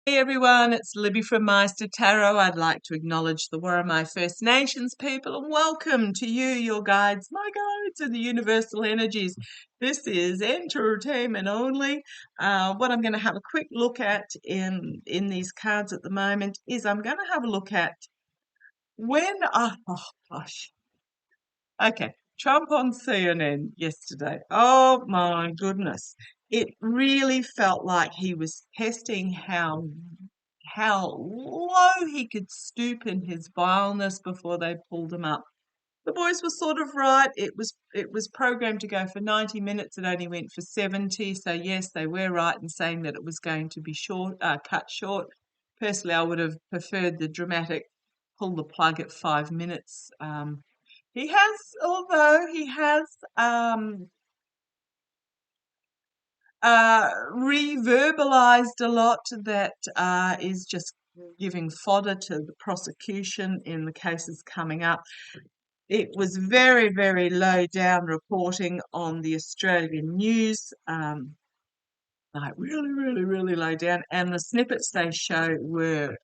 Hey everyone, it's Libby from Meister Tarot. I'd like to acknowledge the Worimi First Nations people and welcome to you, your guides, my guides and the universal energies. This is entertainment only. What I'm going to have a quick look at in these cards at the moment is I'm going to have a look at when, oh gosh, okay, Trump on CNN yesterday. Oh my goodness. It really felt like he was testing how low he could stoop in his vileness before they pulled him up. The boys were sort of right. It was programmed to go for 90 minutes. It only went for 70. So yes, they were right in saying that it was going to be cut short. Personally, I would have preferred the dramatic pull the plug at 5 minutes. Although he has reverbalized a lot that is just giving fodder to the prosecution in the cases coming up. It was very, very low down reporting on the Australian news, like really, really, really low down. And the snippets they show were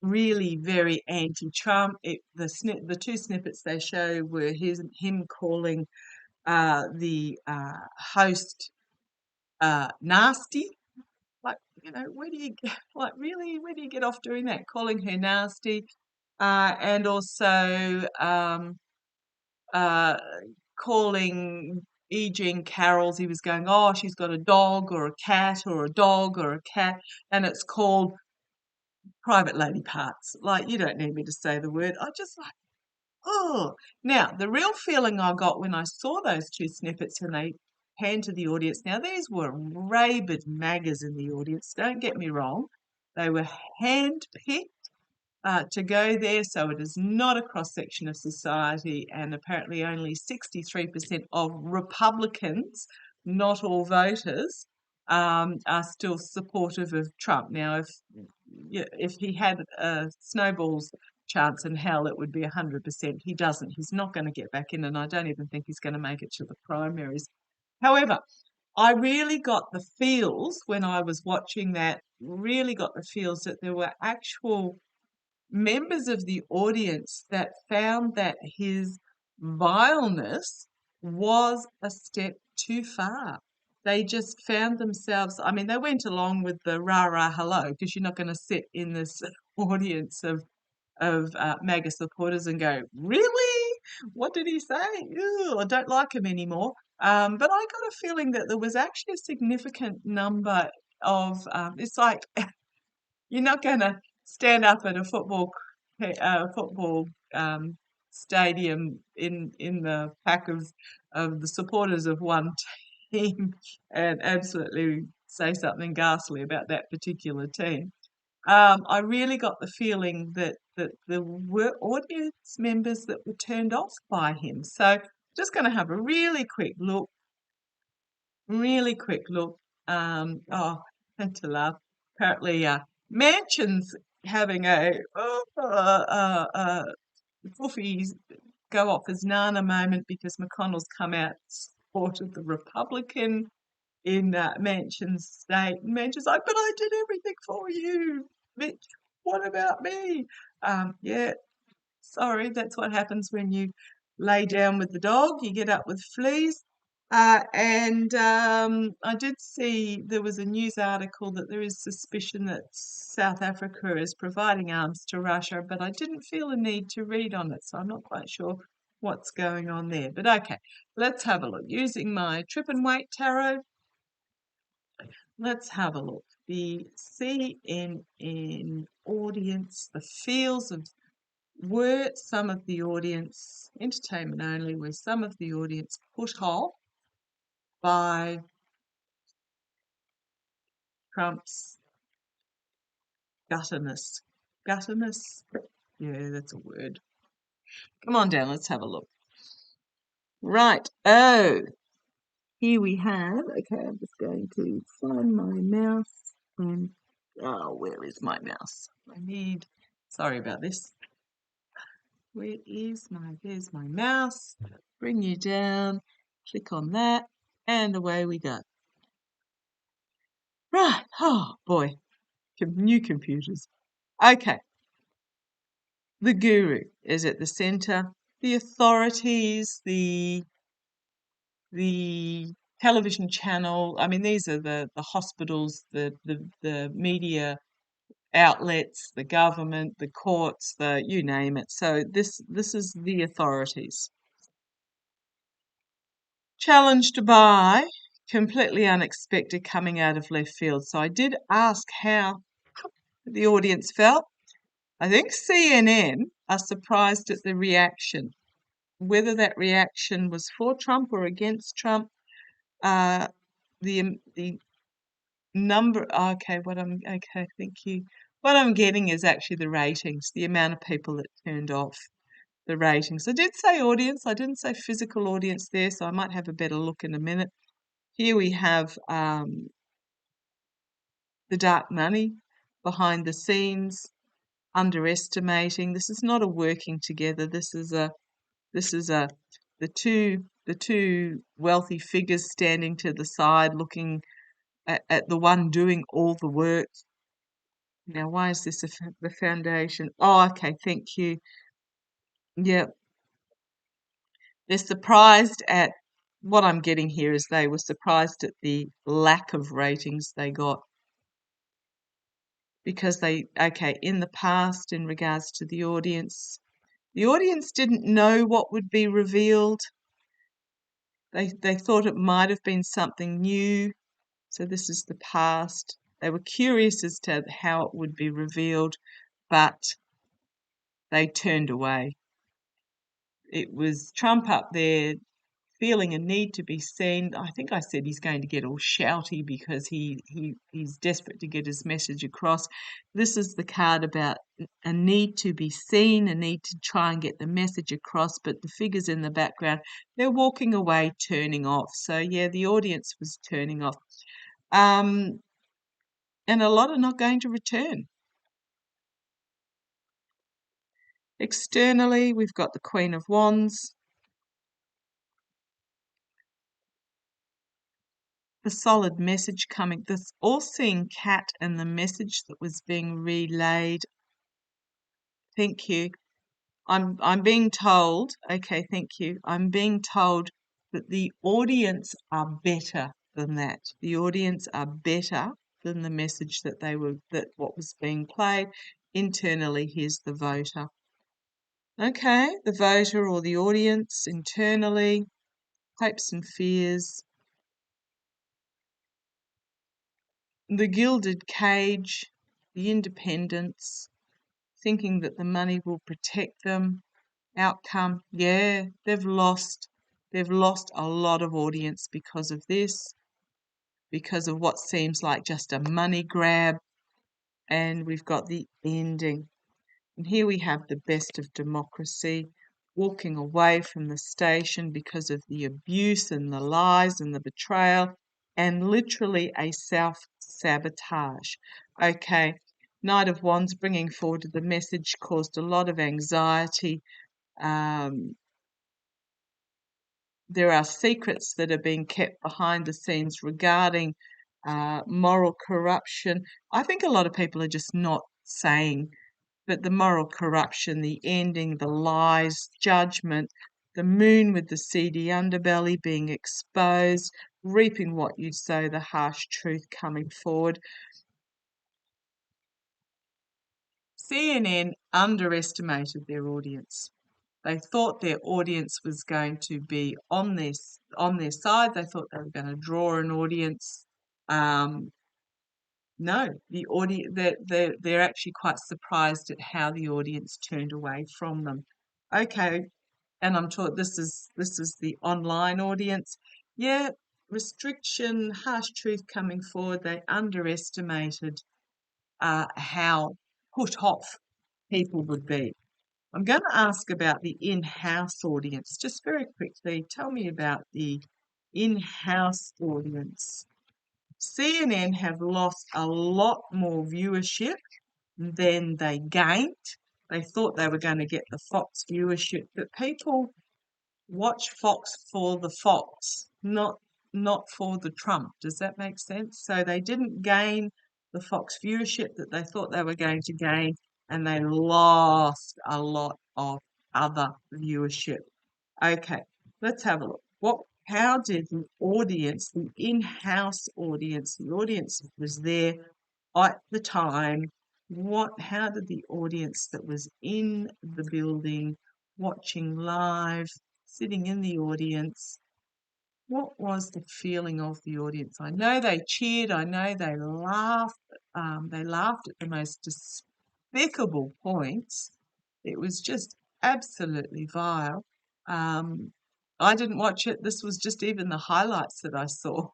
really very anti-Trump. The two snippets they show were him calling the host nasty. Like, where do you get, like, really, where do you get off doing that? Calling her nasty, and also uh, calling E. Jean Carroll's. He was going, oh, she's got a dog or a cat or a dog or a cat, and it's called private lady parts. Like, you don't need me to say the word. I just like, oh. Now, the real feeling I got when I saw those two snippets and they panned to the audience. Now, these were rabid maggers in the audience. Don't get me wrong. They were handpicked to go there, so it is not a cross section of society, and apparently only 63% of Republicans, not all voters, are still supportive of Trump. Now, if he had a snowball's chance in hell, it would be 100%. He doesn't. He's not going to get back in, and I don't even think he's going to make it to the primaries. However, I really got the feels when I was watching that, really got the feels that there were actual members of the audience that found that his vileness was a step too far. They just found themselves, I mean, they went along with the rah rah hello, because you're not going to sit in this audience of MAGA supporters and go, really? What did he say? Ew, I don't like him anymore. But I got a feeling that there was actually a significant number of, it's like you're not going to stand up at a football stadium in the pack of the supporters of one team and absolutely say something ghastly about that particular team. I really got the feeling that there were audience members that were turned off by him. So just going to have a really quick look. Oh, had to laugh. Apparently, Mansion's having a Foofies go off his Nana moment because McConnell's come out supported the Republican in Manchin's state. And Manchin's like, but I did everything for you, Mitch. What about me? Yeah, sorry, that's what happens when you lay down with the dog. You get up with fleas. And I did see there was a news article that there is suspicion that South Africa is providing arms to Russia, but I didn't feel a need to read on it, so I'm not quite sure what's going on there. But okay, let's have a look. Using my Trip and Wait tarot, let's have a look. The CNN audience, the feels of were some of the audience, entertainment only, were some of the audience put off by Trump's gutterness? Gutterness? Yeah, that's a word. Come on down, let's have a look. Right. Oh, here we have. Okay, I'm just going to find my mouse. And oh, where is my mouse? Sorry about this. There's my mouse. Bring you down. Click on that. And away we go. Right. Oh, boy. New computers. Okay. The guru is at the centre. The authorities, the television channel. I mean, these are the hospitals, the media outlets, the government, the courts, the you name it. So this is the authorities. Challenged by completely unexpected coming out of left field. So I did ask how the audience felt. I think CNN are surprised at the reaction. Whether that reaction was for Trump or against Trump, the number. Okay, okay. Thank you. What I'm getting is actually the ratings, the amount of people that turned off the ratings. I did say audience. I didn't say physical audience there, so I might have a better look in a minute. Here we have the dark money behind the scenes, underestimating. This is not a working together. This is a the two wealthy figures standing to the side looking at the one doing all the work. Now, why is this the foundation? Oh, okay, thank you. Yeah, they're surprised at what I'm getting here is they were surprised at the lack of ratings they got because okay, in the past, in regards to the audience didn't know what would be revealed. They thought it might have been something new. So this is the past. They were curious as to how it would be revealed, but they turned away. It was Trump up there feeling a need to be seen. I think I said he's going to get all shouty because he's desperate to get his message across. This is the card about a need to be seen, a need to try and get the message across, but the figures in the background, they're walking away, turning off. So yeah, the audience was turning off. And a lot are not going to return. Externally, we've got the Queen of Wands, the solid message coming, this all-seeing cat and the message that was being relayed. Thank you. I'm being told, okay, thank you. I'm being told that the audience are better than that. The audience are better than the message that what was being played. Internally, here's the voter. Okay, the voter or the audience internally, hopes and fears. The gilded cage, the independence, thinking that the money will protect them. Outcome, yeah, they've lost a lot of audience because of this, because of what seems like just a money grab. And we've got the ending. And here we have the best of democracy walking away from the station because of the abuse and the lies and the betrayal and literally a self-sabotage. Okay, Knight of Wands bringing forward the message caused a lot of anxiety. There are secrets that are being kept behind the scenes regarding moral corruption. I think a lot of people are just not saying, but the moral corruption, the ending, the lies, judgment, the moon with the seedy underbelly being exposed, reaping what you sow, the harsh truth coming forward. CNN underestimated their audience. They thought their audience was going to be on their side. They thought they were going to draw an audience. No, the audience they're actually quite surprised at how the audience turned away from them. Okay, and I'm taught this is the online audience. Yeah, restriction, harsh truth coming forward. They underestimated how put off people would be. I'm going to ask about the in-house audience. Just very quickly, tell me about the in-house audience. CNN have lost a lot more viewership than they gained. They thought they were going to get the Fox viewership, but people watch Fox for the Fox, not for the Trump. Does that make sense? So they didn't gain the Fox viewership that they thought they were going to gain, and they lost a lot of other viewership. Okay, let's have a look. How did the audience, the in-house audience, the audience that was there at the time, how did the audience that was in the building, watching live, sitting in the audience, what was the feeling of the audience? I know they cheered, I know they laughed at the most despicable points. It was just absolutely vile. Um, I didn't watch it. This was just even the highlights that I saw,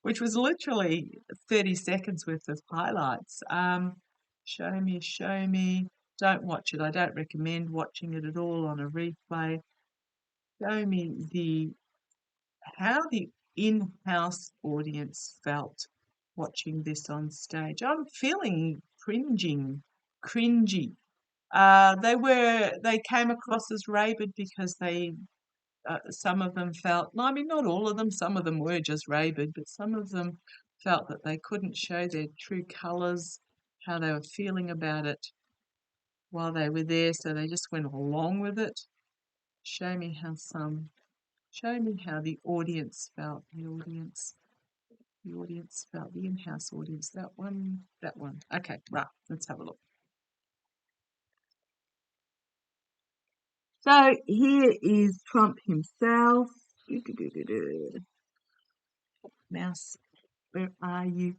which was literally 30 seconds worth of highlights. Show me, show me. Don't watch it. I don't recommend watching it at all on a replay. Show me how the in-house audience felt watching this on stage. I'm feeling cringy. They came across as rabid because some of them felt, no, I mean, not all of them, some of them were just rabid, but some of them felt that they couldn't show their true colours, how they were feeling about it while they were there, so they just went along with it. Show me how the audience felt, the audience felt, the in-house audience, that one. Okay, right, let's have a look. So here is Trump himself. Mouse, where are you?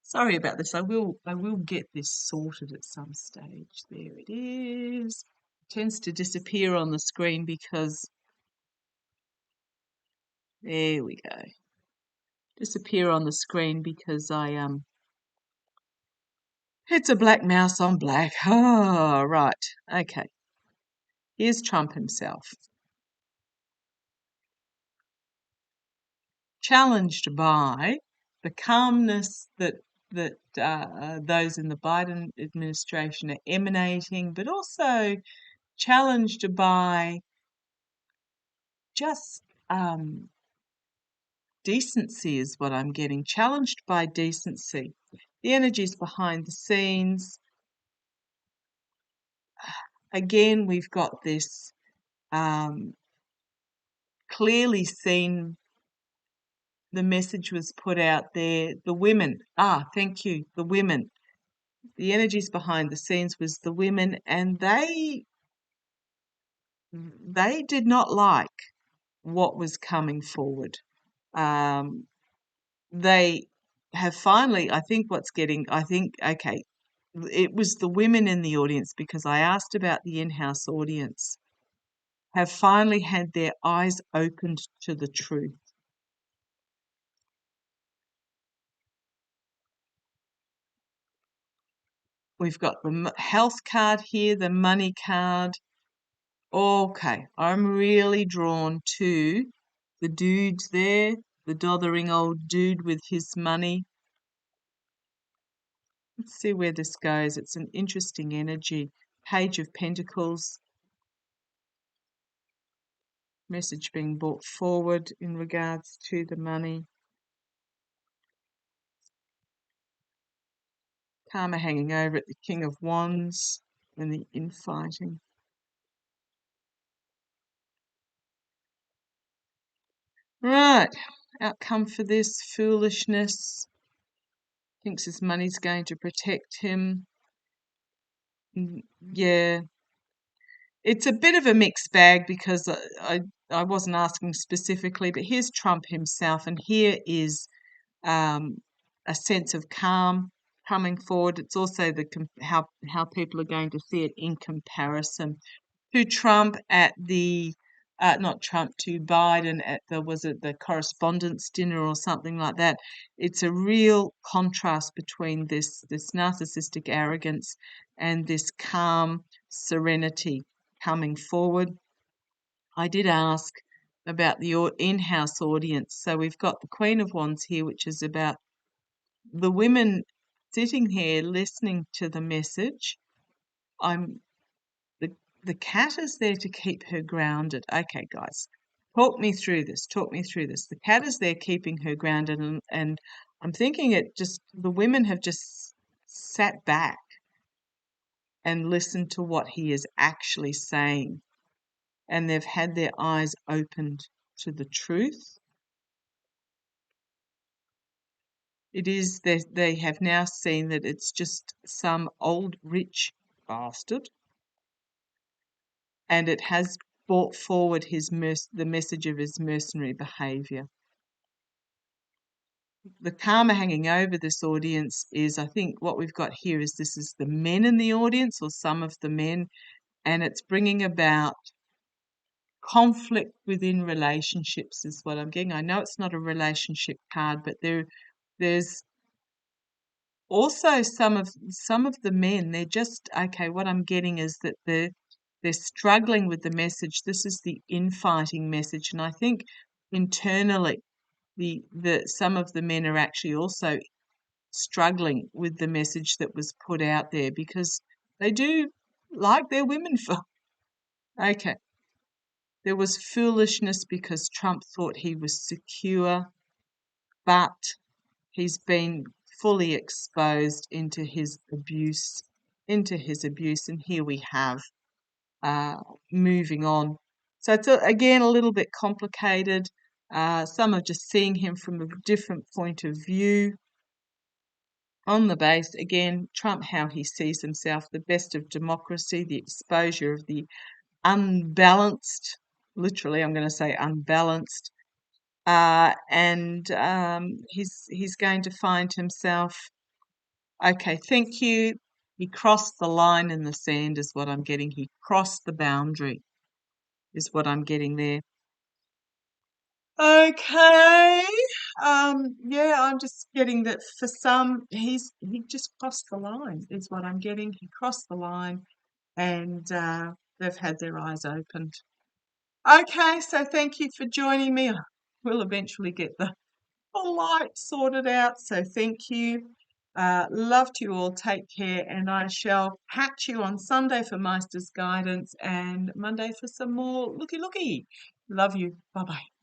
Sorry about this. I will get this sorted at some stage. There it is. It tends to disappear on the screen because there we go. Disappear on the screen because it's a black mouse on black. Oh, right. Okay. Here's Trump himself. Challenged by the calmness that those in the Biden administration are emanating, but also challenged by just decency is what I'm getting. Challenged by decency. The energies behind the scenes. Again, we've got this clearly seen. The message was put out there. The women. Thank you. The women. The energies behind the scenes was the women, and they did not like what was coming forward. They have finally, okay, it was the women in the audience, because I asked about the in-house audience, have finally had their eyes opened to the truth. We've got the health card here, the money card. Okay, I'm really drawn to the dude there, the dothering old dude with his money. Let's see where this goes. It's an interesting energy. Page of Pentacles. Message being brought forward in regards to the money. Karma hanging over it, the King of Wands, and the infighting. Right, outcome for this, foolishness. Thinks his money's going to protect him. Yeah. It's a bit of a mixed bag because I wasn't asking specifically, but here's Trump himself, and here is a sense of calm coming forward. It's also how people are going to see it in comparison to Trump at the not Trump, to Biden at the correspondence dinner or something like that. It's a real contrast between this narcissistic arrogance and this calm serenity coming forward. I did ask about the in-house audience. So we've got the Queen of Wands here, which is about the women sitting here listening to the message. The cat is there to keep her grounded. Okay, guys, talk me through this. The cat is there keeping her grounded, and I'm thinking the women have just sat back and listened to what he is actually saying, and they've had their eyes opened to the truth. They have now seen that it's just some old rich bastard, and it has brought forward the message of his mercenary behaviour. The karma hanging over this audience is, I think what we've got here is this is the men in the audience, or some of the men, and it's bringing about conflict within relationships is what I'm getting. I know it's not a relationship card, but there's also some of the men, they're just okay, what I'm getting is that they're struggling with the message. This is the infighting message, and I think internally the some of the men are actually also struggling with the message that was put out there, because they do like their women for okay. There was foolishness because Trump thought he was secure, but he's been fully exposed into his abuse, and here we have moving on. So it's again a little bit complicated. Some are just seeing him from a different point of view. On the base, again, Trump, how he sees himself, the best of democracy, the exposure of the unbalanced, literally I'm going to say unbalanced, and he's going to find himself, okay, thank you. He crossed the line in the sand is what I'm getting. He crossed the boundary is what I'm getting there. Okay. Yeah, I'm just getting that for some, he just crossed the line is what I'm getting. He crossed the line, and they've had their eyes opened. Okay, so thank you for joining me. We'll eventually get the light sorted out, so thank you. Love to you all. Take care, and I shall catch you on Sunday for Meister's Guidance and Monday for some more looky. Love you. Bye bye.